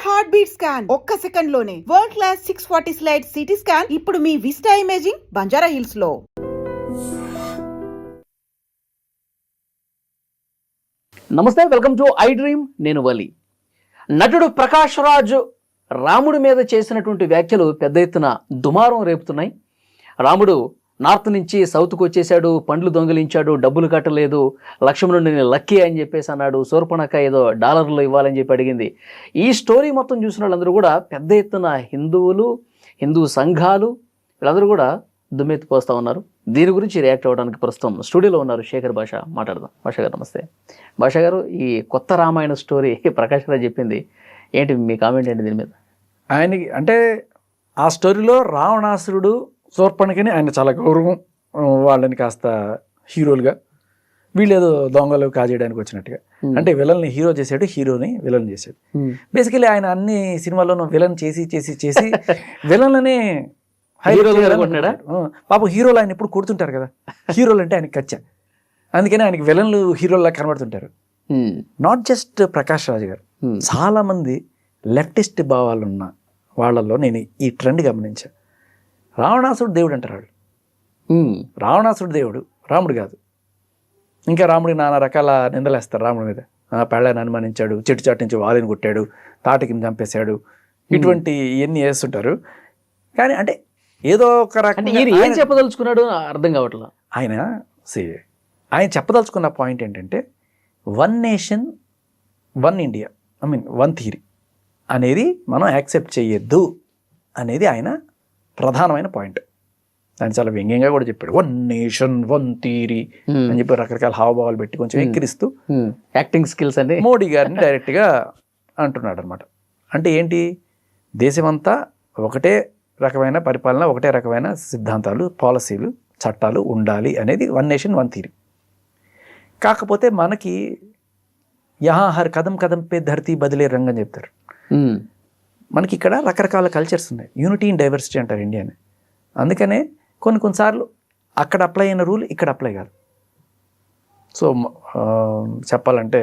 Heart beat scan ఒక్క second లోనే world class 640 slide CT scan ఇప్పుడు మీ విస్టా ఇమేజింగ్ బంజారా హిల్స్ లో. నమస్తే, వెల్కమ్ టు ఐ డ్రీమ్. నేను వలి. నటుడు ప్రకాష్ రాజ్ రాముడి మీద చేసినటువంటి వ్యాఖ్యలు పెద్ద ఎత్తున దుమారం రేపుతున్నాయి. రాముడు నార్త్ నుంచి సౌత్కు వచ్చేసాడు, పండ్లు దొంగిలించాడు, డబ్బులు కట్టలేదు, లక్ష్మణుడిని నేను లక్కీ అని చెప్పేసి అన్నాడు, శూర్పణఖ ఏదో డాలర్లు ఇవ్వాలని చెప్పి అడిగింది. ఈ స్టోరీ మొత్తం చూసిన వాళ్ళందరూ కూడా పెద్ద ఎత్తున హిందువులు, హిందూ సంఘాలు వీళ్ళందరూ కూడా దుమ్మెత్తిపోస్తూ ఉన్నారు. దీని గురించి రియాక్ట్ అవ్వడానికి ప్రస్తుతం స్టూడియోలో ఉన్నారు శేఖర్ భాష. మాట్లాడదాం. భాష గారు నమస్తే. భాష గారు, ఈ కొత్త రామాయణ స్టోరీ ప్రకాష్ రాజ్ చెప్పింది ఏంటి, మీ కామెంట్ ఏంటి దీని మీద? ఆయనకి అంటే ఆ స్టోరీలో రావణాసురుడు శూర్పణఖని ఆయన చాలా గౌరవం, వాళ్ళని కాస్త హీరోలుగా, వీళ్ళు ఏదో దొంగలు కాజేయడానికి వచ్చినట్టుగా. అంటే విలన్ని హీరో చేశాడు, హీరోని విలన్ చేశాడు. బేసికలీ ఆయన అన్ని సినిమాల్లోనూ విలన్ చేసి చేసి చేసి విలన్లనే పాపం హీరోలు ఆయన ఎప్పుడు కొడుతుంటారు కదా, హీరోలు అంటే ఆయనకి కచ్చ, అందుకని ఆయనకి విలన్లు హీరోల్లా కనబడుతుంటారు. నాట్ జస్ట్ ప్రకాష్ రాజ్ గారు, చాలా మంది లెఫ్టిస్ట్ భావాలు ఉన్న వాళ్ళల్లో నేను ఈ ట్రెండ్ గమనించా. రావణాసుడు దేవుడు అంటారు వాళ్ళు. రావణాసుడు దేవుడు, రాముడు కాదు. ఇంకా రాముడికి నానా రకాల నిందలేస్తారు రాముడి మీద. పెళ్ళాన్ని అనుమానించాడు, చెట్టు చాటు నుంచి వాలిని కొట్టాడు, తాటికి చంపేశాడు, ఇటువంటి ఇవన్నీ వేస్తుంటారు. కానీ అంటే ఏదో ఒక రకంగా ఏం చెప్పదలుచుకున్నాడు అర్థం కావట్లేదు. ఆయన చెప్పదలుచుకున్న పాయింట్ ఏంటంటే one nation one India, one theory అనేది మనం యాక్సెప్ట్ చేయొద్దు అనేది ఆయన ప్రధానమైన పాయింట్. ఆయన చాలా వ్యంగ్యంగా కూడా చెప్పాడు, వన్ నేషన్ వన్ థియరీ అని చెప్పి రకరకాల హావభావాలు పెట్టి కొంచెం ఎక్కిరిస్తూ యాక్టింగ్ స్కిల్స్ అంటే మోడీ గారిని డైరెక్ట్గా అంటున్నాడు అనమాట. అంటే ఏంటి, దేశమంతా ఒకటే రకమైన పరిపాలన, ఒకటే రకమైన సిద్ధాంతాలు, పాలసీలు, చట్టాలు ఉండాలి అనేది వన్ నేషన్ వన్ థియరీ. కాకపోతే మనకి యహా హర్ కదం కదం పే ధరతీ బదిలే రంగ్ అని చెప్తారు. మనకి ఇక్కడ రకరకాల కల్చర్స్ ఉన్నాయి, యూనిటీ ఇన్ డైవర్సిటీ అంటారు ఇండియాని. అందుకనే కొన్నిసార్లు అక్కడ అప్లై అయిన రూల్ ఇక్కడ అప్లై కాదు. సో చెప్పాలంటే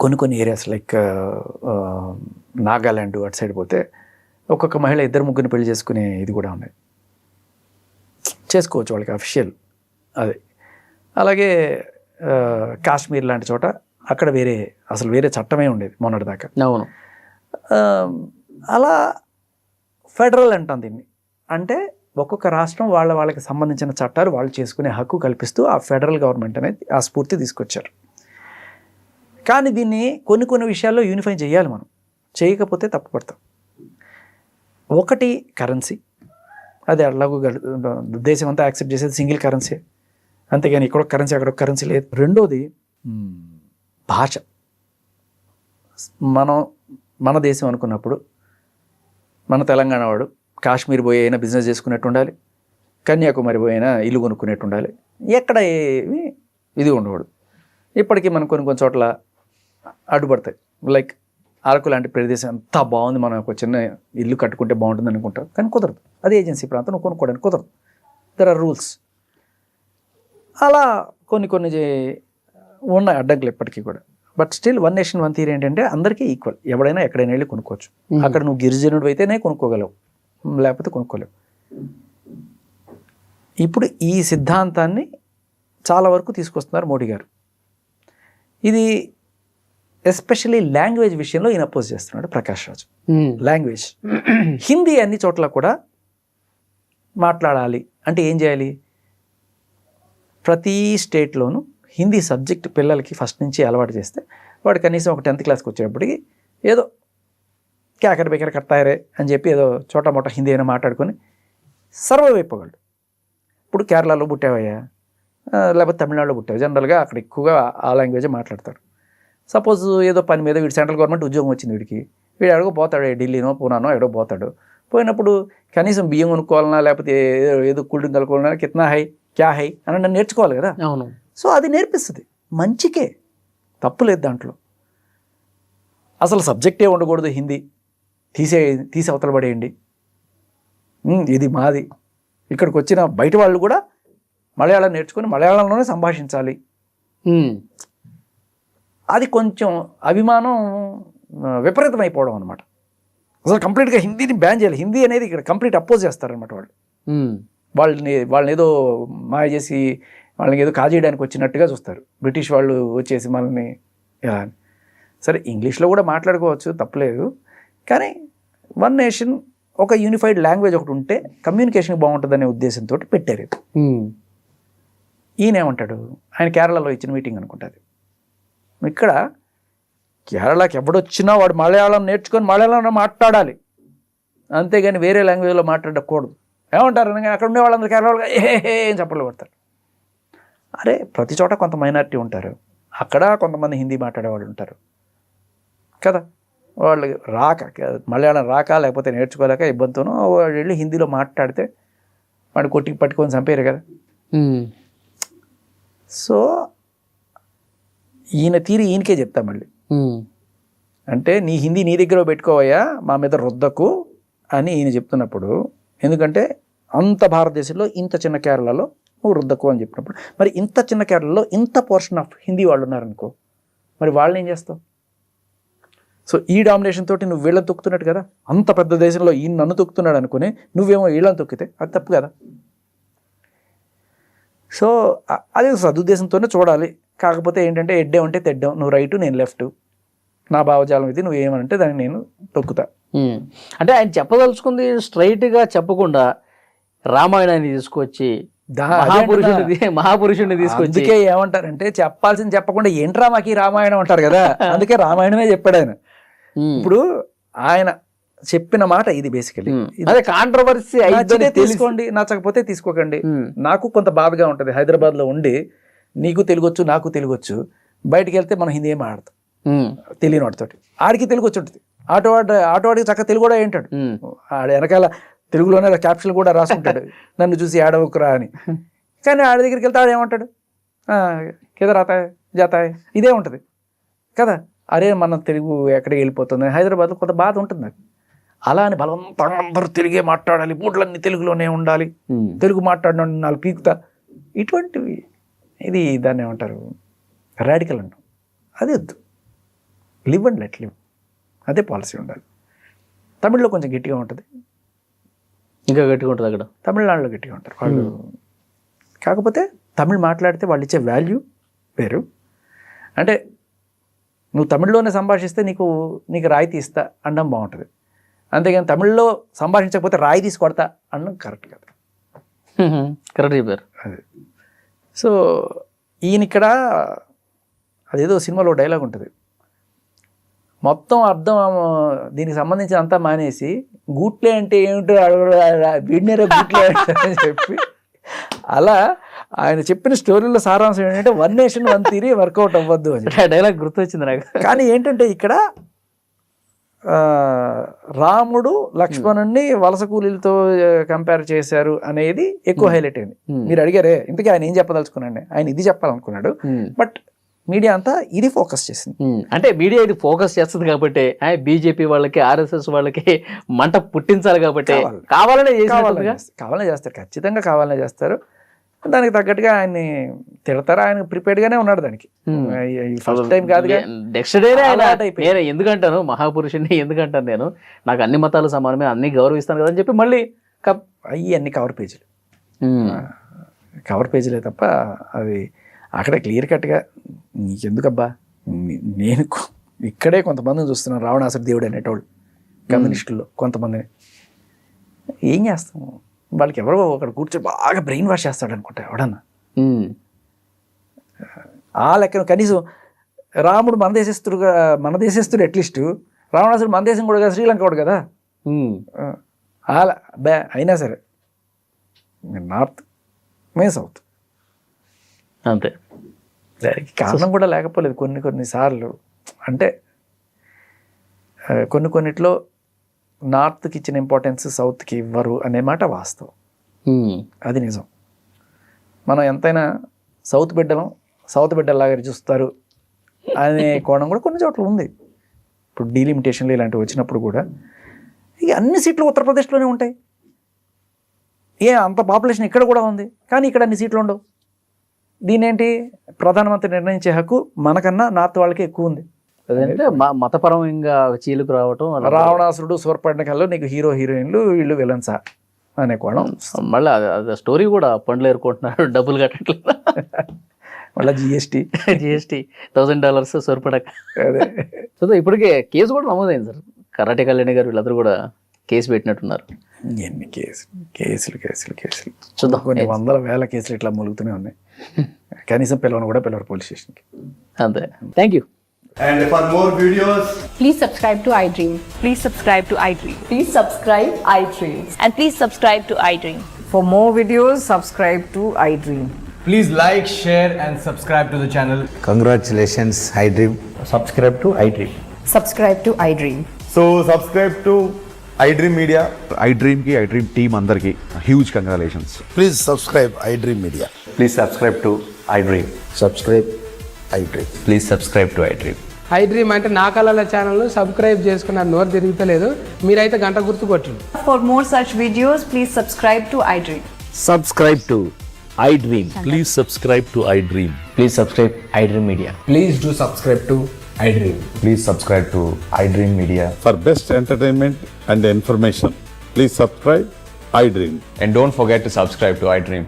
కొన్ని ఏరియాస్ లైక్ నాగాల్యాండ్ అటు సైడ్ పోతే ఒక్కొక్క మహిళ ఇద్దరు ముగ్గురిని పెళ్లి చేసుకునే ఇది కూడా ఉన్నాయి, చేసుకోవచ్చు వాళ్ళకి అఫిషియల్ అదే. అలాగే కాశ్మీర్ లాంటి చోట అక్కడ అసలు వేరే చట్టమే ఉండేది మొన్నటిదాకా. అవును. అలా ఫెడరల్ అంటాం దీన్ని. అంటే ఒక్కొక్క రాష్ట్రం వాళ్ళకి సంబంధించిన చట్టాలు వాళ్ళు చేసుకునే హక్కు కల్పిస్తూ ఆ ఫెడరల్ గవర్నమెంట్ అనేది ఆ స్ఫూర్తి తీసుకొచ్చారు. కానీ దీన్ని కొన్ని విషయాల్లో యూనిఫై చేయాలి మనం, చేయకపోతే తప్పుపడతాం. ఒకటి కరెన్సీ, అది అలాగూ దేశం అంతా యాక్సెప్ట్ చేసేది సింగిల్ కరెన్సీ, అంతేగాని ఇక్కడ కరెన్సీ అక్కడ కరెన్సీ లేదు. రెండోది భాష. మన దేశం అనుకున్నప్పుడు మన తెలంగాణ వాడు కాశ్మీర్ పోయి అయినా బిజినెస్ చేసుకునేట్టు ఉండాలి, కన్యాకుమారి పోయి అయినా ఇల్లు కొనుక్కునేట్టు ఉండాలి, ఎక్కడ ఏమి ఇది ఉండకూడదు. ఇప్పటికీ మనం కొన్ని చోట్ల అడ్డుపడతాయి. లైక్ అరకు లాంటి ప్రదేశం అంతా బాగుంది, మనం ఒక చిన్న ఇల్లు కట్టుకుంటే బాగుంటుంది అనుకుంటాం, కానీ కుదరదు. అది ఏజెన్సీ ప్రాంతం, నువ్వు కొనుక్కోవడానికి కుదరదు. There are rules. అలా కొన్ని ఉన్నాయి అడ్డంకులు ఇప్పటికీ కూడా. But still one nation one theory ఏంటంటే అందరికీ ఈక్వల్, ఎవడైనా ఎక్కడైనా వెళ్ళి కొనుక్కోవచ్చు. అక్కడ నువ్వు గిరిజనుడు అయితేనే కొనుక్కోగలవు, లేకపోతే కొనుక్కోలేవు. ఇప్పుడు ఈ సిద్ధాంతాన్ని చాలా వరకు తీసుకొస్తున్నారు మోడీ గారు. ఇది ఎస్పెషల్లీ లాంగ్వేజ్ విషయంలో ఈయన అపోజ్ చేస్తున్నాడు ప్రకాష్ రాజ్. లాంగ్వేజ్, హిందీ అన్ని చోట్ల కూడా మాట్లాడాలి అంటే ఏం చేయాలి, ప్రతి స్టేట్లోనూ హిందీ సబ్జెక్ట్ పిల్లలకి ఫస్ట్ నుంచి అలవాటు చేస్తే వాడు కనీసం ఒక 10th క్లాస్కి వచ్చేటప్పటికి ఏదో క్యాకర బేకర కట్టారే అని చెప్పి ఏదో చోట మోట హిందీ అయినా మాట్లాడుకొని సర్వైవ్ అయిపోగలడు. ఇప్పుడు కేరళలో పుట్టావయ్యా, లేకపోతే తమిళనాడులో పుట్టావు, జనరల్గా అక్కడ ఎక్కువగా ఆ లాంగ్వేజే మాట్లాడతారు. సపోజ్ ఏదో పని మీద వీడు సెంట్రల్ గవర్నమెంట్ ఉద్యోగం వచ్చింది, వీడు ఎక్కడికో పోతాడు, ఢిల్లీనో పూనానో ఎక్కడో పోతాడు. పోయినప్పుడు కనీసం బియ్యం కొనుక్కోవాలన్నా లేకపోతే ఏదో కూల్ డ్రింక్ కలుపుకోవాలన్నా కిత్నా హై క్యా హై అని నేర్చుకోవాలి కదా. అవును. సో అది నేర్పిస్తుంది, మంచికే, తప్పు లేదు దాంట్లో. అసలు సబ్జెక్టే ఉండకూడదు, హిందీ తీసి అవతల పడేయండి, ఇది మాది. ఇక్కడికి వచ్చిన బయట వాళ్ళు కూడా మలయాళం నేర్చుకొని మలయాళంలోనే సంభాషించాలి. అది కొంచెం అభిమానం విపరీతమైపోవడం అనమాట. అసలు కంప్లీట్గా హిందీని బ్యాన్ చేయాలి. హిందీ అనేది ఇక్కడ కంప్లీట్ అపోజ్ చేస్తారనమాట వాళ్ళు. వాళ్ళని ఏదో మాయ చేసి వాళ్ళని ఏదో కాజేయడానికి వచ్చినట్టుగా చూస్తారు. బ్రిటిష్ వాళ్ళు వచ్చేసి మనల్ని ఇలా అని. సరే ఇంగ్లీష్లో కూడా మాట్లాడుకోవచ్చు, తప్పలేదు. కానీ వన్ నేషన్, ఒక యూనిఫైడ్ లాంగ్వేజ్ ఒకటి ఉంటే కమ్యూనికేషన్ బాగుంటుందనే ఉద్దేశంతో పెట్టారు. ఈయనేమంటాడు, ఆయన కేరళలో ఇచ్చిన మీటింగ్ అనుకుంటుంది. ఇక్కడ కేరళకి ఎవడొచ్చినా వాడు మలయాళం నేర్చుకొని మలయాళంలో మాట్లాడాలి, అంతేగాని వేరే లాంగ్వేజ్లో మాట్లాడకూడదు. ఏమంటారు అక్కడ ఉండే వాళ్ళందరూ కేరళలో ఏం చప్పట్లు కొడతారు. అరే ప్రతి చోట కొంత మైనారిటీ ఉంటారు, అక్కడ కొంతమంది హిందీ మాట్లాడేవాళ్ళు ఉంటారు కదా. వాళ్ళు మలయాళం రాక లేకపోతే నేర్చుకోలేక ఇబ్బందితోనో వాళ్ళు వెళ్ళి హిందీలో మాట్లాడితే వాడు కొట్టి పట్టుకొని చంపారు కదా. సో ఈయన తీరి ఈయనకే చెప్తా మళ్ళీ, అంటే నీ హిందీ నీ దగ్గర పెట్టుకోవయ్యా, మా మీద రుద్దకు అని ఈయన చెప్తున్నప్పుడు, ఎందుకంటే అంత భారతదేశంలో ఇంత చిన్న కేరళలో నువ్వు రుద్దకు అని చెప్పినప్పుడు, మరి ఇంత చిన్న కేరళలో ఇంత పోర్షన్ ఆఫ్ హిందీ వాళ్ళు ఉన్నారనుకో, మరి వాళ్ళని ఏం చేస్తావు? సో ఈ డామినేషన్ తోటి నువ్వు వీళ్ళని తొక్కుతున్నట్టు కదా. అంత పెద్ద దేశంలో ఈయన నన్ను తొక్కుతున్నాడు అనుకుని నువ్వేమో వీళ్ళని తొక్కితే అది తప్పు కదా. సో అది సదుద్దేశంతోనే చూడాలి. కాకపోతే ఏంటంటే ఎడ్డే ఉంటే తెడ్డాం, నువ్వు రైటు నేను లెఫ్ట్, నా భావజాలం ఇది, నువ్వు ఏమనంటే దాన్ని నేను తొక్కుతా. అంటే ఆయన చెప్పదలుచుకుంది స్ట్రైట్గా చెప్పకుండా రామాయణాన్ని తీసుకొచ్చి మహాపురుషుడిని తీసుకొచ్చి, అందుకే ఏమంటారంటే చెప్పాల్సింది చెప్పకుండా ఏంట్రా మాకు ఈ రామాయణం అంటారు కదా. అందుకే రామాయణమే చెప్పాడు ఆయన. ఇప్పుడు ఆయన చెప్పిన మాట ఇది బేసికలీ. అదే కాంట్రవర్సీ అయితే తీసుకోండి, నచ్చకపోతే తీసుకోకండి. నాకు కొంత బాధగా ఉంటుంది, హైదరాబాద్లో ఉండి నీకు తెలుగొచ్చు నాకు తెలుగొచ్చు, బయటికి వెళ్తే మనం హిందీ ఏం ఆడతాం తెలియని వాడితోటి. ఆడికి తెలుగు వచ్చి ఉంటుంది, ఆటోవాడికి చక్కగా తెలుగు కూడా ఏంటాడు, ఆడ వెనకాల తెలుగులోనే క్యాప్షన్ కూడా రాసుకుంటాడు నన్ను చూసి ఆడవకురా అని. కానీ ఆడ దగ్గరికి వెళ్తే ఆడేమంటాడు, కిదరాతాయ్ జాతాయ్ ఇదే ఉంటుంది కదా. అరే మన తెలుగు ఎక్కడికి వెళ్ళిపోతుంది. హైదరాబాద్లో కొంత బాధ ఉంటుంది నాకు. అలా అని బలవంతంగా అందరూ తెలుగే మాట్లాడాలి, బూట్లన్నీ తెలుగులోనే ఉండాలి, తెలుగు మాట్లాడిన నాలుగు పీకుతా, ఇటువంటివి ఇది దాన్ని ఏమంటారు రాడికల్ అంటాం. అది వద్దు, లివ్ అండ్ లెట్ లివ్, అదే పాలసీ ఉండాలి. తమిళ్లో కొంచెం గట్టిగా ఉంటుంది, ఇంకా గట్టిగా ఉంటుంది అక్కడ. తమిళనాడులో గట్టిగా ఉంటారు వాళ్ళు. కాకపోతే తమిళ్ మాట్లాడితే వాళ్ళు ఇచ్చే వాల్యూ వేరు. అంటే నువ్వు తమిళ్లోనే సంభాషిస్తే నీకు రాయితీ ఇస్తా అనడం బాగుంటుంది, అంతేగాని తమిళ్లో సంభాషించకపోతే రాయి తీసి కొడతా అనడం కరెక్ట్ కదా. కరెక్ట్ చెప్పారు. అదే. సో ఈయన ఇక్కడ అదేదో సినిమాలో డైలాగ్ ఉంటుంది, మొత్తం అర్థం దీనికి సంబంధించిన అంతా మానేసి గూట్లే అంటే ఏమిటో వీడినేరే గూట్లే అని చెప్పి, అలా ఆయన చెప్పిన స్టోరీలో సారాంశం ఏంటంటే one nation one theory work out అవ్వద్దు అని డైలాగ్ గుర్తొచ్చింది నాకు. కానీ ఏంటంటే ఇక్కడ రాముడు లక్ష్మణుడిని వలస కూలీలతో కంపేర్ చేశారు అనేది ఎక్కువ హైలైట్ అయింది. మీరు అడిగారే ఇంతకీ ఆయన ఏం చెప్పదలుచుకున్నాడు, ఆయన ఇది చెప్పాలనుకున్నాడు, బట్ మీడియా అంతా ఇది ఫోకస్ చేసింది. అంటే మీడియా ఇది ఫోకస్ చేస్తుంది కాబట్టి బీజేపీ వాళ్ళకి ఆర్ఎస్ఎస్ వాళ్ళకి మంట పుట్టించాలి కాబట్టి కావాలనే చేస్తారు, ఖచ్చితంగా కావాలనే చేస్తారు. దానికి తగ్గట్టుగా ఆయన్ని తిడతారు, ఆయన ప్రిపేర్డ్గానే ఉన్నాడు దానికి. ఫస్ట్ టైం కాదు, నెక్స్ట్ డేనే నేను ఎందుకంటాను మహాపురుషుని ఎందుకంటాను, నేను నాకు అన్ని మతాలు సమానమే, అన్ని గౌరవిస్తాను కదా అని చెప్పి మళ్ళీ అన్ని కవర్ పేజీలే తప్ప అది అక్కడ క్లియర్ కట్గా నీకెందుకబ్బా. నేను ఇక్కడే కొంతమందిని చూస్తున్నాను, రావణాసుర దేవుడు అనేటోళ్ళు కమ్యూనిస్టుల్లో కొంతమందిని. ఏం చేస్తాం, వాళ్ళకి ఎవరో ఒకడు కూర్చొని బాగా బ్రెయిన్ వాష్ చేస్తాడు అనుకుంటా ఎవడన్నా. ఆ లెక్కన కనీసం రాముడు మన దేశస్తుడు అట్లీస్ట్, రావణాసుడు మన దేశం కూడా కదా, శ్రీలంక కూడా కదా. అలా అయినా సరే నార్త్ మే సౌత్ అంతే. దానికి కారణం కూడా లేకపోలేదు కొన్నిసార్లు. అంటే కొన్నిట్లో నార్త్కి ఇచ్చిన ఇంపార్టెన్స్ సౌత్కి ఇవ్వరు అనే మాట వాస్తవం, అది నిజం. మనం ఎంతైనా సౌత్ బిడ్డలాగా చూస్తారు అనే కోణం కూడా కొన్ని చోట్ల ఉంది. ఇప్పుడు డీలిమిటేషన్లు ఇలాంటివి వచ్చినప్పుడు కూడా ఇక అన్ని సీట్లు ఉత్తరప్రదేశ్లోనే ఉంటాయి. అంత పాపులేషన్ ఇక్కడ కూడా ఉంది, కానీ ఇక్కడ అన్ని సీట్లు ఉండవు. దీనేంటి, ప్రధానమంత్రి నిర్ణయించే హక్కు మనకన్నా నార్త్ వాళ్ళకి ఎక్కువ ఉంది. అదంటే మతపరంగా చీలుకు రావటం అలా. రావణాసురుడు సూర్పడిన కల్లో నీకు హీరో హీరోయిన్లు వీళ్ళు విలన్సా అనే కోణం. మళ్ళీ అది స్టోరీ కూడా పండ్లు ఏరుకుంటున్నాడు, డబ్బులు కట్టట్లేదు. మళ్ళీ జిఎస్టీ $1,000 సరిపడక. అదే సో ఇప్పటికే కేసు కూడా నమోదైంది సార్. కరాటే కళ్యాణి గారు వీళ్ళందరూ కూడా కేసు పెట్టినట్టున్నారు. ఎన్ని కేసులు చూద్దాం. కొన్ని వందల వేల కేసులు ఇట్లా మూలుగుతూనే ఉన్నాయి. కనీసం పిల్లలు పోలీస్ స్టేషన్కి. అంతే. Thank you. And for more videos, Please subscribe to iDream. Please subscribe to iDream. Please subscribe iDream. And please subscribe to iDream. For more videos, subscribe to iDream. please like, share and subscribe to the channel. Congratulations, iDream. Subscribe to iDream. Subscribe to iDream. So subscribe to iDream Media. iDream ki iDream team andarki huge congratulations. Please subscribe iDream Media. Please subscribe to iDream. Subscribe iDream. Please subscribe to iDream. iDream అంటే నా కళల channel subscribe చేసుకున్నారు, నోరు తిరుగుతలేదు, మీరైతే గంట గుర్తు కొట్టండి. For more such videos, please subscribe to iDream. Subscribe to iDream. Please subscribe to iDream. Please subscribe iDream Media. Please do subscribe to iDream. Please subscribe to iDream Media. For best entertainment and information, please subscribe iDream. And don't forget to subscribe to iDream.